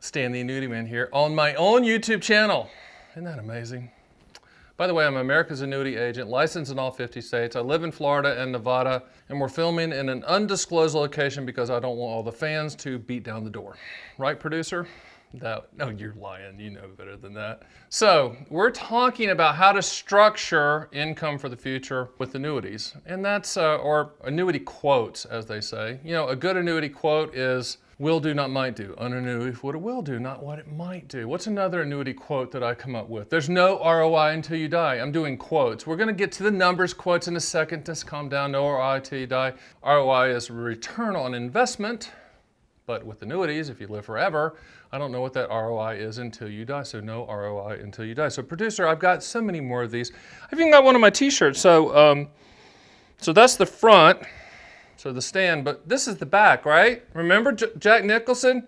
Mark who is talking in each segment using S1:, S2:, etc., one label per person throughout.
S1: Stan The Annuity Man here on my own YouTube channel. Isn't that amazing? By the way, I'm America's annuity agent, licensed in all 50 states. I live in Florida and Nevada, and we're filming in an undisclosed location because I don't want all the fans to beat down the door. Right, producer? No, you're lying. You know better than that. So, we're talking about how to structure income for the future with annuities. And that's, or annuity quotes, as they say. You know, a good annuity quote is, will do, not might do. An annuity is what it will do, not what it might do. What's another annuity quote that I come up with? There's no ROI until you die. I'm doing quotes. We're gonna get to the numbers quotes in a second. Just calm down, no ROI until you die. ROI is return on investment, but with annuities, if you live forever, I don't know what that ROI is until you die, so no ROI until you die. So producer, I've got so many more of these. I've even got one of my t-shirts. So that's the front. So the stand, but this is the back, right? Remember Jack Nicholson?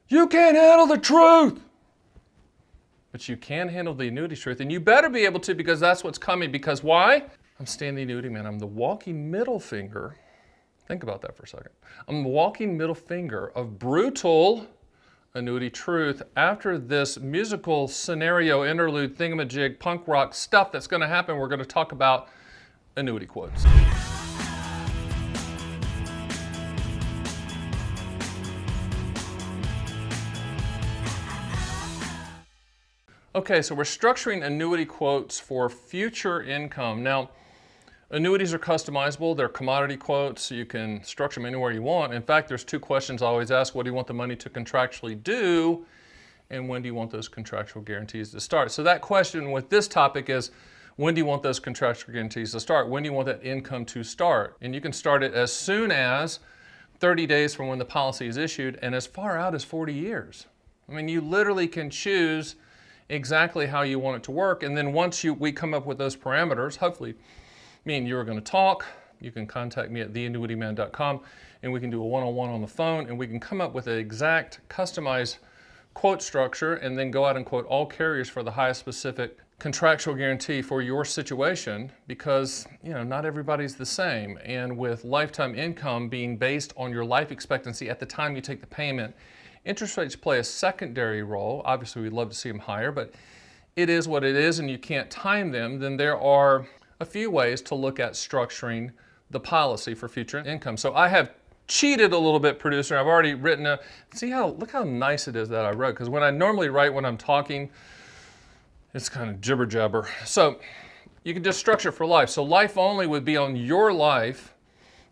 S1: You can't handle the truth. But you can handle the annuity truth, and you better be able to, because that's what's coming. Because why? I'm Stan The Annuity Man. I'm the walking middle finger. Think about that for a second. I'm the walking middle finger of brutal annuity truth after this musical scenario interlude thingamajig punk rock stuff that's gonna happen. We're gonna talk about annuity quotes. Okay, so we're structuring annuity quotes for future income. Now, annuities are customizable. They're commodity quotes. So you can structure them anywhere you want. In fact, there's two questions I always ask. What do you want the money to contractually do? And when do you want those contractual guarantees to start? So that question with this topic is, when do you want those contractual guarantees to start? When do you want that income to start? And you can start it as soon as 30 days from when the policy is issued and as far out as 40 years. I mean, you literally can choose exactly how you want it to work, and then once we come up with those parameters, hopefully me and you are going to talk. You can contact me at theannuityman.com, and we can do a one-on-one on the phone, and we can come up with an exact customized quote structure, and then go out and quote all carriers for the highest specific contractual guarantee for your situation, because not everybody's the same, and with lifetime income being based on your life expectancy at the time you take the payment, interest rates play a secondary role. Obviously, we'd love to see them higher, but it is what it is, and you can't time them. Then there are a few ways to look at structuring the policy for future income. So I have cheated a little bit, producer. I've already written look how nice it is that I wrote, because when I normally write when I'm talking, it's kind of jibber jabber. So you can just structure for life. So life only would be on your life.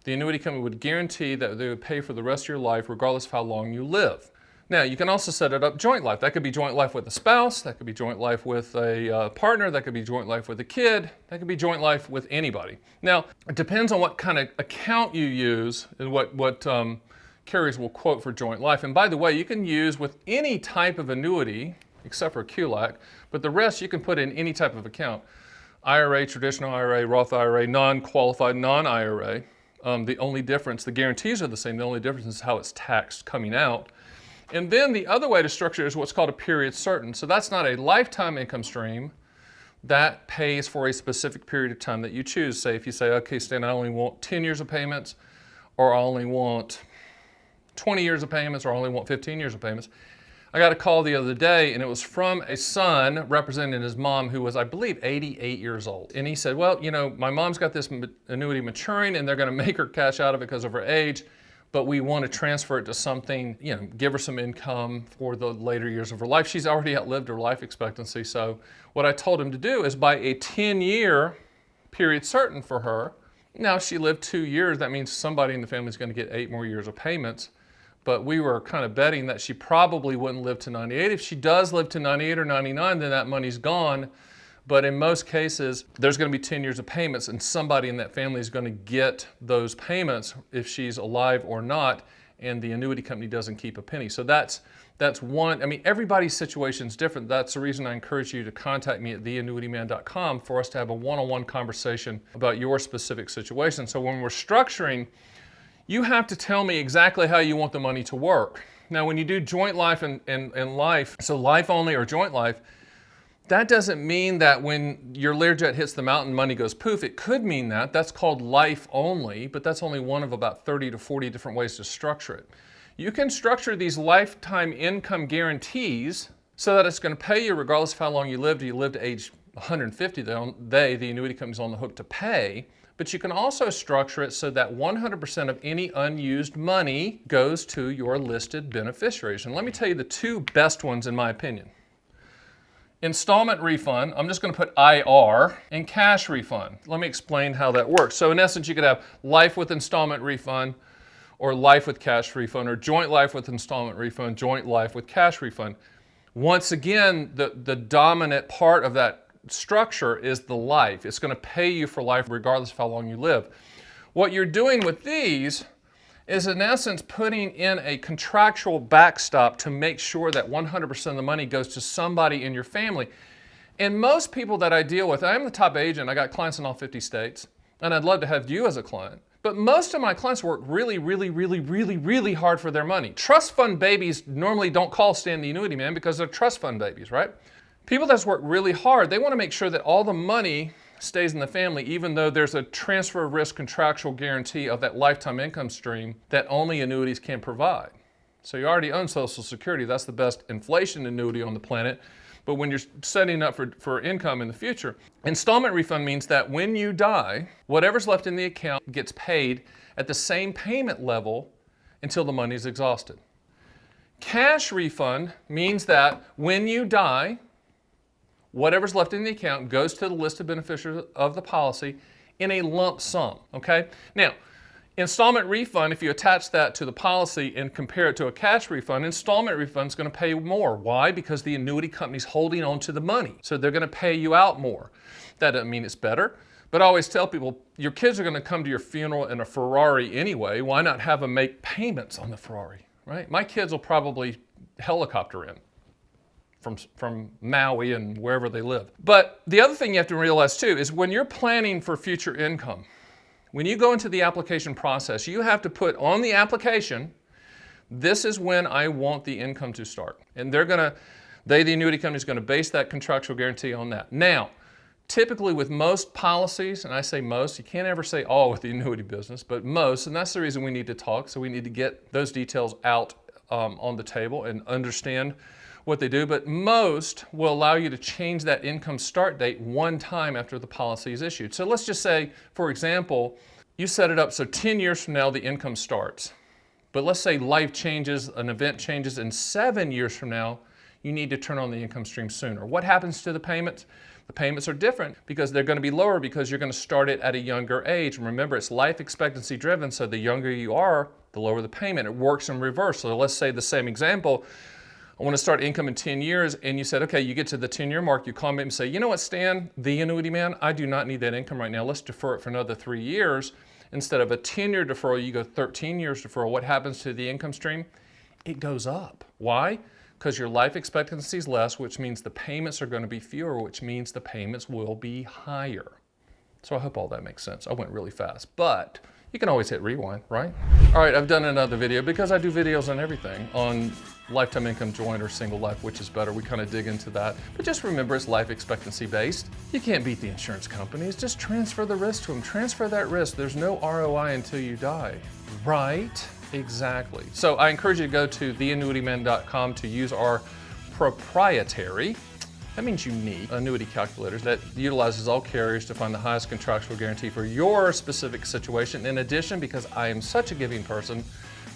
S1: The annuity company would guarantee that they would pay for the rest of your life, regardless of how long you live. Now, you can also set it up joint life. That could be joint life with a spouse. That could be joint life with a partner. That could be joint life with a kid. That could be joint life with anybody. Now, it depends on what kind of account you use and what carriers will quote for joint life. And by the way, you can use with any type of annuity, except for QLAC, but the rest you can put in any type of account. IRA, traditional IRA, Roth IRA, non-qualified, non-IRA. The only difference, the guarantees are the same. The only difference is how it's taxed coming out. And then the other way to structure is what's called a period certain. So that's not a lifetime income stream. That pays for a specific period of time that you choose. Say if you say, okay, Stan, I only want 10 years of payments, or I only want 20 years of payments, or I only want 15 years of payments. I got a call the other day, and it was from a son representing his mom who was, I believe, 88 years old. And he said, well, my mom's got this annuity maturing, and they're going to make her cash out of it because of her age, but we want to transfer it to something, give her some income for the later years of her life. She's already outlived her life expectancy. So what I told him to do is buy a 10-year period certain for her. Now, if she lived 2 years, that means somebody in the family is going to get 8 more years of payments. But we were kind of betting that she probably wouldn't live to 98. If she does live to 98 or 99, then that money's gone. But in most cases, there's going to be 10 years of payments, and somebody in that family is going to get those payments if she's alive or not, and the annuity company doesn't keep a penny. So that's one. I mean, everybody's situation is different. That's the reason I encourage you to contact me at theannuityman.com for us to have a one-on-one conversation about your specific situation. So when we're structuring, you have to tell me exactly how you want the money to work. Now, when you do joint life and life, so life only or joint life, that doesn't mean that when your Learjet hits the mountain, money goes poof. It could mean that. That's called life only, but that's only one of about 30 to 40 different ways to structure it. You can structure these lifetime income guarantees so that it's going to pay you regardless of how long you live. Do you live to age 150, the annuity company's on the hook to pay. But you can also structure it so that 100% of any unused money goes to your listed beneficiaries. And let me tell you the two best ones in my opinion. Installment refund, I'm just going to put IR, and cash refund. Let me explain how that works. So in essence, you could have life with installment refund, or life with cash refund, or joint life with installment refund, joint life with cash refund. Once again, the dominant part of that structure is the life. It's going to pay you for life regardless of how long you live. What you're doing with these is in essence putting in a contractual backstop to make sure that 100% of the money goes to somebody in your family. And most people that I deal with, I'm the top agent, I got clients in all 50 states, and I'd love to have you as a client. But most of my clients work really, really, really, really, really hard for their money. Trust fund babies normally don't call Stan the Annuity Man because they're trust fund babies, right? People that work really hard, they want to make sure that all the money stays in the family, even though there's a transfer of risk contractual guarantee of that lifetime income stream that only annuities can provide. So you already own Social Security. That's the best inflation annuity on the planet. But when you're setting up for income in the future, installment refund means that when you die, whatever's left in the account gets paid at the same payment level until the money is exhausted. Cash refund means that when you die, whatever's left in the account goes to the listed beneficiaries of the policy in a lump sum, okay? Now, installment refund, if you attach that to the policy and compare it to a cash refund, installment refund is going to pay more. Why? Because the annuity company's holding on to the money, so they're going to pay you out more. That doesn't mean it's better, but I always tell people, your kids are going to come to your funeral in a Ferrari anyway. Why not have them make payments on the Ferrari, right? My kids will probably helicopter in from Maui and wherever they live. But the other thing you have to realize too is when you're planning for future income, when you go into the application process, you have to put on the application, this is when I want the income to start. And the annuity company is going to base that contractual guarantee on that. Now, typically with most policies, and I say most, you can't ever say all with the annuity business, but most, and that's the reason we need to talk, so we need to get those details out on the table and understand what they do, but most will allow you to change that income start date one time after the policy is issued. So let's just say, for example, you set it up so 10 years from now the income starts. But let's say life changes, an event changes, and 7 years from now, you need to turn on the income stream sooner. What happens to the payments? The payments are different because they're going to be lower because you're going to start it at a younger age. And remember, it's life expectancy driven, so the younger you are, the lower the payment. It works in reverse. So let's say the same example, I want to start income in 10 years, and you said, okay, you get to the 10-year mark, you call me and say, you know what, Stan, the annuity man, I do not need that income right now. Let's defer it for another 3 years. Instead of a 10-year deferral, you go 13 years deferral. What happens to the income stream? It goes up. Why? Because your life expectancy is less, which means the payments are going to be fewer, which means the payments will be higher. So I hope all that makes sense. I went really fast, but you can always hit rewind, right? All right, I've done another video because I do videos on everything, on lifetime income joint or single life, which is better. We kind of dig into that. But just remember, it's life expectancy based. You can't beat the insurance companies. Just transfer the risk to them. Transfer that risk. There's no ROI until you die. Right? Exactly. So I encourage you to go to theannuityman.com to use our proprietary, that means unique, annuity calculators that utilizes all carriers to find the highest contractual guarantee for your specific situation. In addition, because I am such a giving person,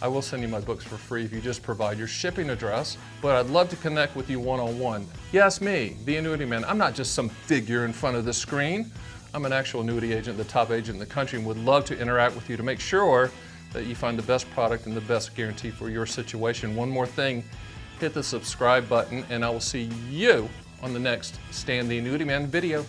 S1: I will send you my books for free if you just provide your shipping address, but I'd love to connect with you one-on-one. Yes, me, the Annuity Man. I'm not just some figure in front of the screen. I'm an actual annuity agent, the top agent in the country, and would love to interact with you to make sure that you find the best product and the best guarantee for your situation. One more thing, hit the subscribe button, and I will see you on the next Stan the Annuity Man video.